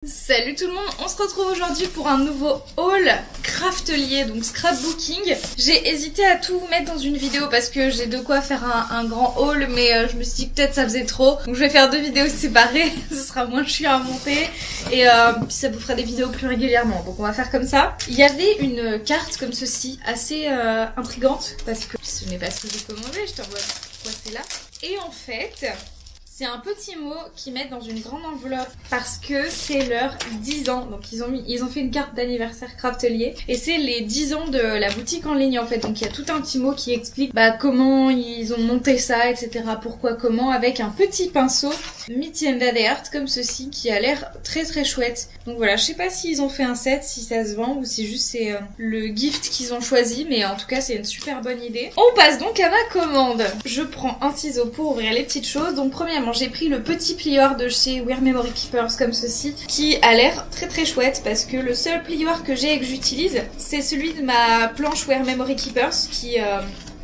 Salut tout le monde, on se retrouve aujourd'hui pour un nouveau haul craftelier, donc scrapbooking. J'ai hésité à tout mettre dans une vidéo parce que j'ai de quoi faire un grand haul, mais je me suis dit que peut-être ça faisait trop. Donc je vais faire 2 vidéos séparées, ce sera moins chiant à monter et puis ça vous fera des vidéos plus régulièrement. Donc on va faire comme ça. Il y avait une carte comme ceci, assez intrigante parce que ce n'est pas ce que j'ai commandé, je te vois pourquoi c'est là. Et en fait... c'est un petit mot qu'ils mettent dans une grande enveloppe parce que c'est leur 10 ans. Donc ils ont fait une carte d'anniversaire craftelier et c'est les 10 ans de la boutique en ligne en fait. Donc il y a tout un petit mot qui explique comment ils ont monté ça, etc. Pourquoi, comment, avec un petit pinceau Mitienda de Art comme ceci qui a l'air très très chouette. Donc voilà, je sais pas s'ils ont fait un set, si ça se vend ou si juste c'est le gift qu'ils ont choisi, mais en tout cas c'est une super bonne idée. On passe donc à ma commande. Je prends un ciseau pour ouvrir les petites choses. Donc premièrement, j'ai pris le petit plioir de chez Wear Memory Keepers comme ceci, qui a l'air très très chouette parce que le seul plioir que j'ai et que j'utilise, c'est celui de ma planche Wear Memory Keepers qui...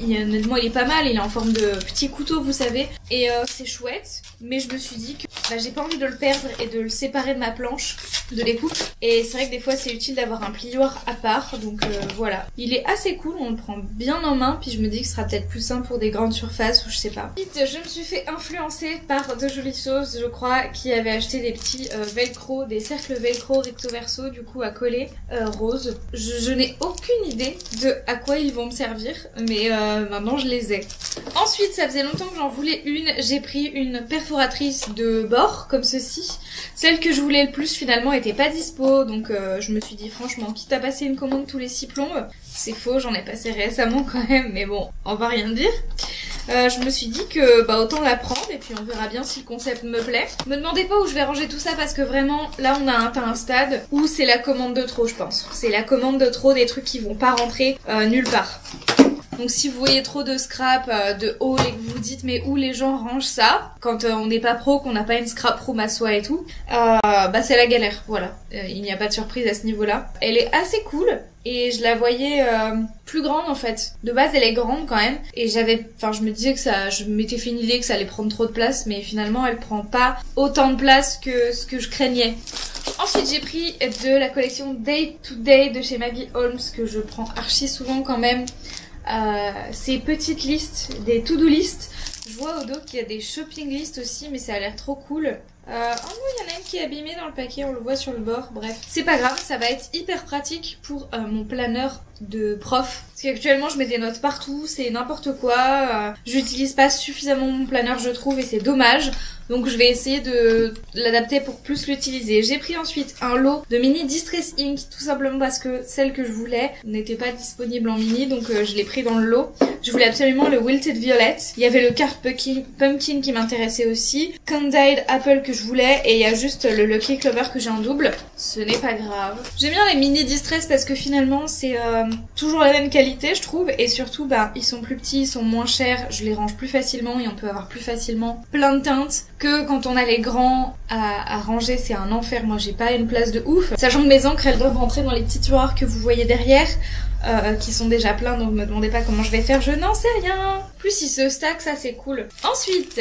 honnêtement il est pas mal, il est en forme de petit couteau vous savez, et c'est chouette, mais je me suis dit que j'ai pas envie de le perdre et de le séparer de ma planche de découpe, et c'est vrai que des fois c'est utile d'avoir un plioir à part, donc voilà. Il est assez cool, on le prend bien en main, puis je me dis que ce sera peut-être plus simple pour des grandes surfaces ou je sais pas. Ensuite je me suis fait influencer par de jolies choses, je crois, qui avaient acheté des petits velcro, des cercles velcro recto verso du coup à coller, rose. Je n'ai aucune idée de à quoi ils vont me servir, mais maintenant je les ai. Ensuite, ça faisait longtemps que j'en voulais une. J'ai pris une perforatrice de bord comme ceci. Celle que je voulais le plus finalement était pas dispo, donc je me suis dit franchement, quitte à passer une commande tous les 6 plombes, c'est faux, j'en ai passé récemment quand même, mais bon, on va rien dire. Je me suis dit que autant la prendre et puis on verra bien si le concept me plaît. Me demandez pas où je vais ranger tout ça parce que vraiment là on a atteint un stade où c'est la commande de trop, je pense. C'est la commande de trop, des trucs qui vont pas rentrer nulle part. Donc si vous voyez trop de scrap, de haul et que vous vous dites mais où les gens rangent ça, quand on n'est pas pro, qu'on n'a pas une scrap room à soi et tout, c'est la galère, voilà. Il n'y a pas de surprise à ce niveau-là. Elle est assez cool et je la voyais plus grande en fait. De base elle est grande quand même et je me disais que je m'étais fait une idée que ça allait prendre trop de place, mais finalement elle prend pas autant de place que ce que je craignais. Ensuite j'ai pris de la collection Day to Day de chez Maggie Holmes que je prends archi souvent quand même. Ces petites listes, des to-do list. Je vois au dos qu'il y a des shopping lists aussi, mais ça a l'air trop cool. Oh non, il y en a une qui est abîmée dans le paquet, on le voit sur le bord, bref. C'est pas grave, ça va être hyper pratique pour mon planeur de prof. Parce qu'actuellement je mets des notes partout, c'est n'importe quoi. J'utilise pas suffisamment mon planeur je trouve et c'est dommage. Donc je vais essayer de l'adapter pour plus l'utiliser. J'ai pris ensuite un lot de mini Distress Ink, tout simplement parce que celle que je voulais n'était pas disponible en mini, donc je l'ai pris dans le lot. Je voulais absolument le Wilted Violet. Il y avait le Card Pumpkin qui m'intéressait aussi, Candied Apple que je voulais, et il y a juste le Lucky Clover que j'ai en double. Ce n'est pas grave. J'aime bien les mini Distress parce que finalement c'est toujours la même qualité je trouve, et surtout ils sont plus petits, ils sont moins chers, je les range plus facilement et on peut avoir plus facilement plein de teintes que quand on a les grands à ranger, c'est un enfer. Moi j'ai pas une place de ouf, sachant que mes encres elles doivent rentrer dans les petits tiroirs que vous voyez derrière, qui sont déjà pleins, donc me demandez pas comment je vais faire, je n'en sais rien. Plus ils se stack, ça c'est cool. Ensuite,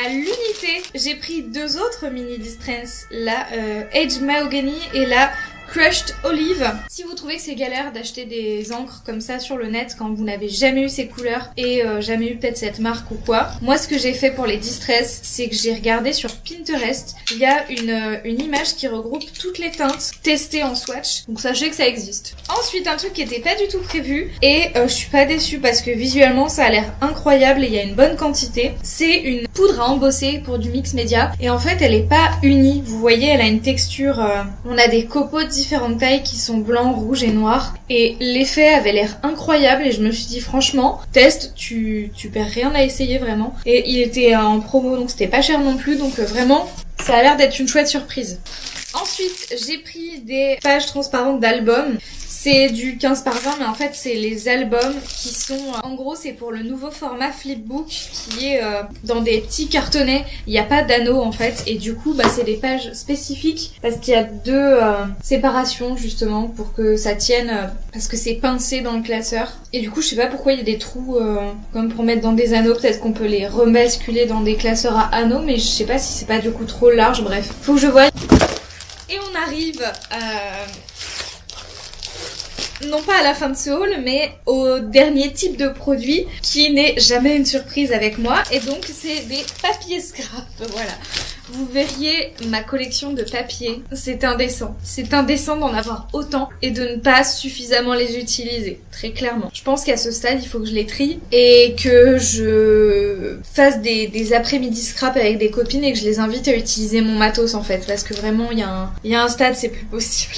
à l'unité, j'ai pris 2 autres mini Distress, la Edge Mahogany et la Crushed Olive. Si vous trouvez que c'est galère d'acheter des encres comme ça sur le net quand vous n'avez jamais eu ces couleurs et jamais eu peut-être cette marque ou quoi, moi ce que j'ai fait pour les Distress, c'est que j'ai regardé sur Pinterest. Il y a une image qui regroupe toutes les teintes testées en swatch, donc sachez que ça existe. Ensuite, un truc qui était pas du tout prévu et je suis pas déçue parce que visuellement ça a l'air incroyable et il y a une bonne quantité. C'est une poudre à embosser pour du mix média et en fait elle est pas unie. Vous voyez, elle a une texture, on a des copeaux de différentes tailles qui sont blancs, rouges et noirs, et l'effet avait l'air incroyable et je me suis dit franchement test, tu perds rien à essayer vraiment, et il était en promo donc c'était pas cher non plus, donc vraiment ça a l'air d'être une chouette surprise. Ensuite j'ai pris des pages transparentes d'albums. C'est du 15 par 20 mais en fait c'est les albums qui sont... En gros c'est pour le nouveau format flipbook qui est dans des petits cartonnets. Il n'y a pas d'anneau en fait et du coup c'est des pages spécifiques parce qu'il y a 2 séparations justement pour que ça tienne parce que c'est pincé dans le classeur. Et du coup je sais pas pourquoi il y a des trous comme pour mettre dans des anneaux. Peut-être qu'on peut les rebasculer dans des classeurs à anneaux mais je sais pas si c'est pas du coup trop large, bref. Faut que je voie. Et on a arrive non pas à la fin de ce haul, mais au dernier type de produit qui n'est jamais une surprise avec moi. Et donc c'est des papiers scrap, voilà. Vous verriez ma collection de papiers, c'est indécent. C'est indécent d'en avoir autant et de ne pas suffisamment les utiliser, très clairement. Je pense qu'à ce stade, il faut que je les trie et que je fasse des après-midi scrap avec des copines et que je les invite à utiliser mon matos en fait, parce que vraiment, il y a un stade, c'est plus possible.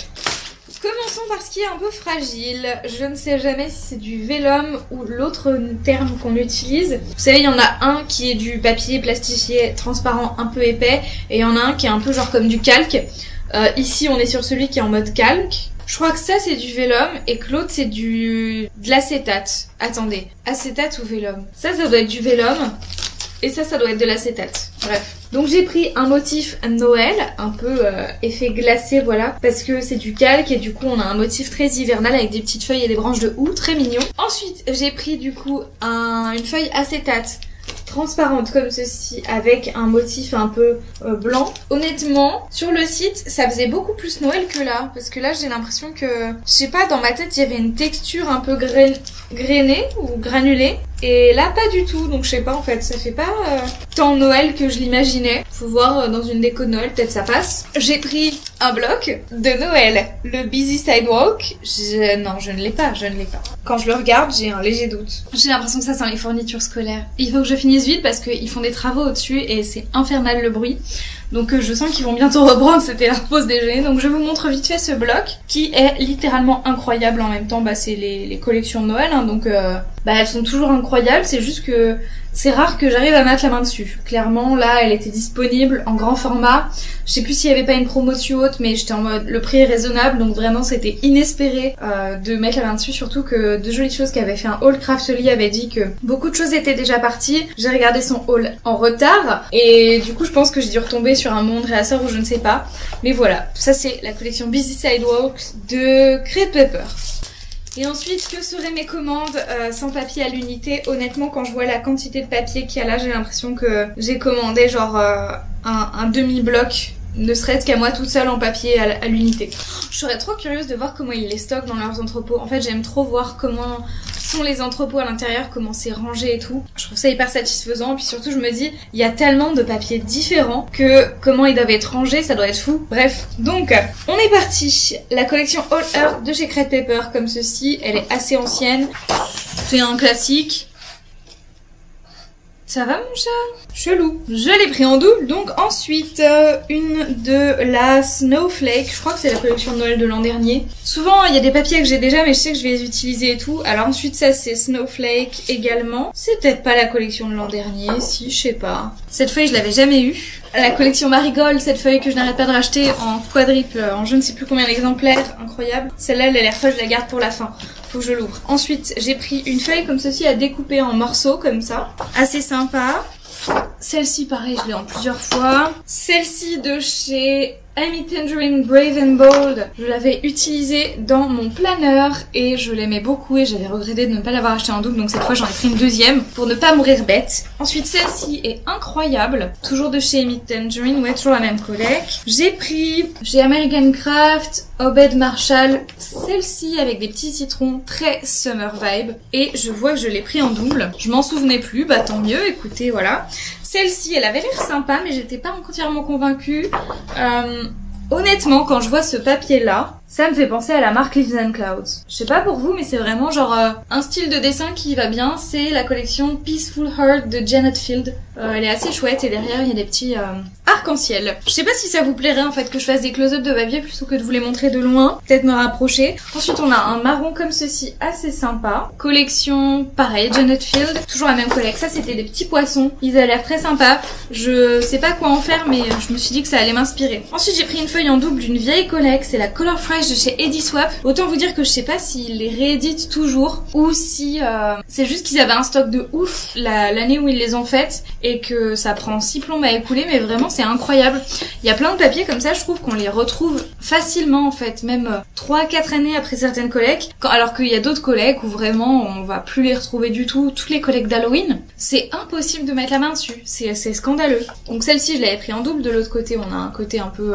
Commençons par ce qui est un peu fragile. Je ne sais jamais si c'est du vélum ou l'autre terme qu'on utilise. Vous savez, il y en a un qui est du papier plastifié transparent un peu épais et il y en a un qui est un peu genre comme du calque. Ici, on est sur celui qui est en mode calque. Je crois que ça c'est du vélum et que l'autre c'est de l'acétate. Attendez, acétate ou vélum? Ça doit être du vélum et ça doit être de l'acétate. Bref. Donc j'ai pris un motif Noël, un peu effet glacé, voilà, parce que c'est du calque et du coup on a un motif très hivernal avec des petites feuilles et des branches de houx, très mignon. Ensuite j'ai pris du coup une feuille acétate transparente comme ceci avec un motif un peu blanc. Honnêtement, sur le site, ça faisait beaucoup plus Noël que là, parce que là j'ai l'impression que, je sais pas, dans ma tête il y avait une texture un peu grainée ou granulée. Et là, pas du tout, donc je sais pas en fait, ça fait pas tant Noël que je l'imaginais. Faut voir dans une déco de Noël, peut-être ça passe. J'ai pris un bloc de Noël, le Busy Sidewalk. Non, je ne l'ai pas. Quand je le regarde, j'ai un léger doute. J'ai l'impression que ça sent les fournitures scolaires. Il faut que je finisse vite parce qu'ils font des travaux au-dessus et c'est infernal le bruit. Donc je sens qu'ils vont bientôt reprendre, c'était leur pause déjeuner. Donc je vous montre vite fait ce bloc qui est littéralement incroyable en même temps. Bah c'est les collections de Noël, hein, donc elles sont toujours incroyables. C'est juste que c'est rare que j'arrive à mettre la main dessus. Clairement, là, elle était disponible en grand format. Je sais plus s'il y avait pas une promo dessus haute, mais j'étais en mode le prix est raisonnable, donc vraiment c'était inespéré de mettre la main dessus, surtout que De Jolies Choses qui avait fait un haul Craftly avait dit que beaucoup de choses étaient déjà parties. J'ai regardé son haul en retard et du coup je pense que j'ai dû retomber sur un monde réassort ou je ne sais pas. Mais voilà, ça c'est la collection Busy Sidewalks de Crate Paper. Et ensuite, que seraient mes commandes sans papier à l'unité? Honnêtement, quand je vois la quantité de papier qu'il y a là, j'ai l'impression que j'ai commandé genre un demi-bloc, ne serait-ce qu'à moi toute seule en papier à l'unité. Je serais trop curieuse de voir comment ils les stockent dans leurs entrepôts. En fait, j'aime trop voir comment sont les entrepôts à l'intérieur, comment c'est rangé et tout. Je trouve ça hyper satisfaisant. Et puis surtout, je me dis, il y a tellement de papiers différents que comment ils doivent être rangés, ça doit être fou. Bref, donc, on est parti. La collection All Earth de chez Crate Paper, comme ceci, elle est assez ancienne. C'est un classique. Ça va mon chat? Chelou. Je l'ai pris en double. Donc ensuite, une de la Snowflake. Je crois que c'est la collection de Noël de l'an dernier. Souvent, il y a des papiers que j'ai déjà, mais je sais que je vais les utiliser et tout. Alors ensuite, ça c'est Snowflake également. C'est peut-être pas la collection de l'an dernier. Si, je sais pas. Cette feuille, je l'avais jamais eue. La collection Marigold, cette feuille que je n'arrête pas de racheter en quadruple, en je ne sais plus combien d'exemplaires. Incroyable. Celle-là, elle a l'air folle, je la garde pour la fin. Faut que je l'ouvre. Ensuite, j'ai pris une feuille comme ceci à découper en morceaux, comme ça. Assez sympa. Celle-ci, pareil, je l'ai en plusieurs fois. Celle-ci de chez Amy Tangerine Brave and Bold, je l'avais utilisée dans mon planeur et je l'aimais beaucoup et j'avais regretté de ne pas l'avoir acheté en double, donc cette fois j'en ai pris une deuxième pour ne pas mourir bête. Ensuite celle-ci est incroyable, toujours de chez Amy Tangerine, ouais toujours la même collecte. J'ai pris chez American Craft, Obed Marshall, celle-ci avec des petits citrons très summer vibe et je vois que je l'ai pris en double. Je m'en souvenais plus, bah tant mieux, écoutez voilà. Celle-ci, elle avait l'air sympa, mais j'étais pas entièrement convaincue. Honnêtement, quand je vois ce papier-là, ça me fait penser à la marque Leaves and Clouds. Je sais pas pour vous, mais c'est vraiment genre un style de dessin qui va bien. C'est la collection Peaceful Heart de Janet Field. Elle est assez chouette et derrière il y a des petits arc-en-ciel. Je sais pas si ça vous plairait en fait que je fasse des close-up de papier plutôt que de vous les montrer de loin. Peut-être me rapprocher. Ensuite on a un marron comme ceci assez sympa. Collection pareil, Janet Field. Toujours la même collecte. Ça c'était des petits poissons. Ils avaient l'air très sympas. Je sais pas quoi en faire mais je me suis dit que ça allait m'inspirer. Ensuite j'ai pris une feuille en double d'une vieille collecte. C'est la Color Fresh de chez Eddie Swap. Autant vous dire que je sais pas s'ils les rééditent toujours ou si c'est juste qu'ils avaient un stock de ouf l'année où ils les ont faites et que ça prend 6 plombes à écouler, mais vraiment c'est incroyable. Il y a plein de papiers comme ça, je trouve qu'on les retrouve facilement en fait, même 3-4 années après certaines collectes, alors qu'il y a d'autres collectes où vraiment on va plus les retrouver du tout. Toutes les collectes d'Halloween, c'est impossible de mettre la main dessus, c'est scandaleux. Donc celle-ci je l'avais pris en double, de l'autre côté on a un côté un peu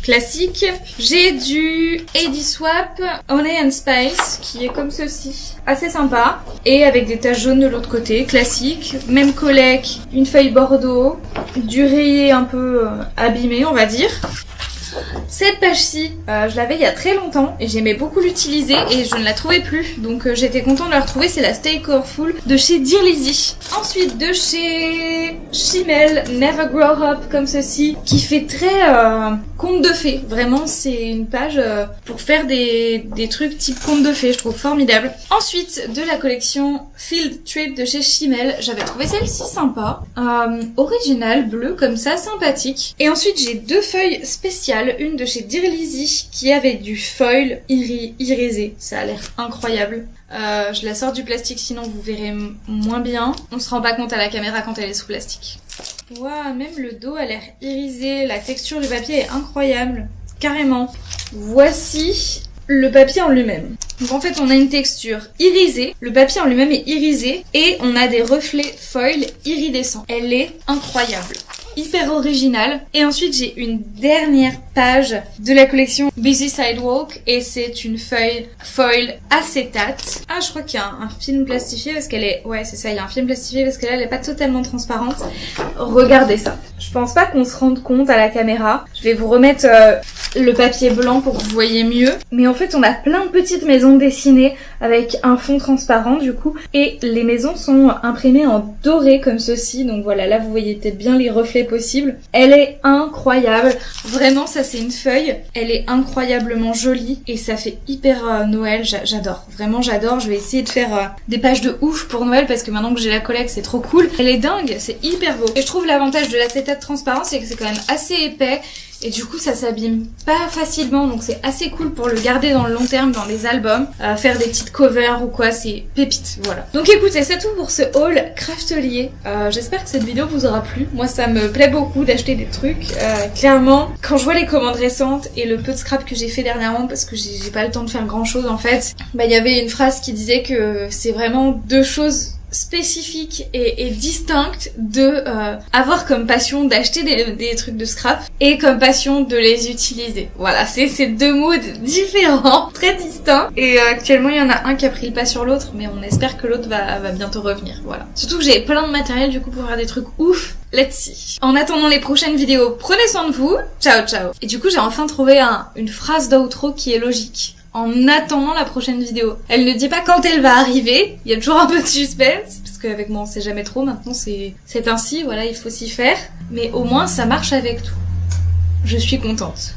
classique. J'ai du Edi Swap Honey and Spice qui est comme ceci, assez sympa, et avec des taches jaunes de l'autre côté, classique. Même collègue, une feuille bordeaux, du rayé un peu abîmé on va dire. Cette page-ci, je l'avais il y a très longtemps et j'aimais beaucoup l'utiliser et je ne la trouvais plus. Donc j'étais contente de la retrouver, c'est la Stay Colorful de chez Dear Lizzy. Ensuite de chez Chimel, Never Grow Up comme ceci, qui fait très conte de fées. Vraiment c'est une page pour faire des trucs type conte de fées, je trouve formidable. Ensuite de la collection Field Trip de chez Chimel, j'avais trouvé celle-ci sympa. Originale, bleue comme ça, sympathique. Et ensuite j'ai deux feuilles spéciales. Une de chez Dear Lizzy qui avait du foil irisé, ça a l'air incroyable. Je la sors du plastique sinon vous verrez moins bien. On se rend pas compte à la caméra quand elle est sous plastique. Waouh, même le dos a l'air irisé, la texture du papier est incroyable, carrément. Voici le papier en lui-même. Donc en fait on a une texture irisée, le papier en lui-même est irisé et on a des reflets foil iridescents. Elle est incroyable. Hyper original. Et ensuite j'ai une dernière page de la collection Busy Sidewalk et c'est une feuille foil acétate. Ah, je crois qu'il y a un film plastifié parce qu'elle est... Ouais, c'est ça, il y a un film plastifié parce que là elle est pas totalement transparente. Regardez ça. Je pense pas qu'on se rende compte à la caméra. Je vais vous remettre le papier blanc pour que vous voyez mieux. Mais en fait on a plein de petites maisons dessinées avec un fond transparent du coup. Et les maisons sont imprimées en doré comme ceci. Donc voilà, là vous voyez peut-être bien les reflets possibles. Elle est incroyable. Vraiment ça c'est une feuille. Elle est incroyablement jolie et ça fait hyper Noël. J'adore. Vraiment j'adore. Je vais essayer de faire des pages de ouf pour Noël parce que maintenant que j'ai la collecte c'est trop cool. Elle est dingue. C'est hyper beau. Et je trouve l'avantage de l'acétate transparent c'est que c'est quand même assez épais. Et du coup ça s'abîme pas facilement donc c'est assez cool pour le garder dans le long terme dans les albums, faire des petites covers ou quoi, c'est pépite, voilà. Donc écoutez, c'est tout pour ce haul craftelier. J'espère que cette vidéo vous aura plu. Moi ça me plaît beaucoup d'acheter des trucs. Clairement, quand je vois les commandes récentes et le peu de scrap que j'ai fait dernièrement parce que j'ai pas le temps de faire grand chose en fait, bah il y avait une phrase qui disait que c'est vraiment deux choses spécifique et distincte de avoir comme passion d'acheter des trucs de scrap et comme passion de les utiliser. Voilà, c'est ces deux moods différents, très distincts. Et actuellement il y en a un qui a pris le pas sur l'autre, mais on espère que l'autre va bientôt revenir. Voilà. Surtout que j'ai plein de matériel du coup pour faire des trucs ouf. Let's see. En attendant les prochaines vidéos, prenez soin de vous. Ciao ciao. Et du coup j'ai enfin trouvé une phrase d'outro qui est logique. En attendant la prochaine vidéo. Elle ne dit pas quand elle va arriver, il y a toujours un peu de suspense, parce qu'avec moi on sait jamais trop, maintenant c'est ainsi, voilà, il faut s'y faire, mais au moins ça marche avec tout. Je suis contente.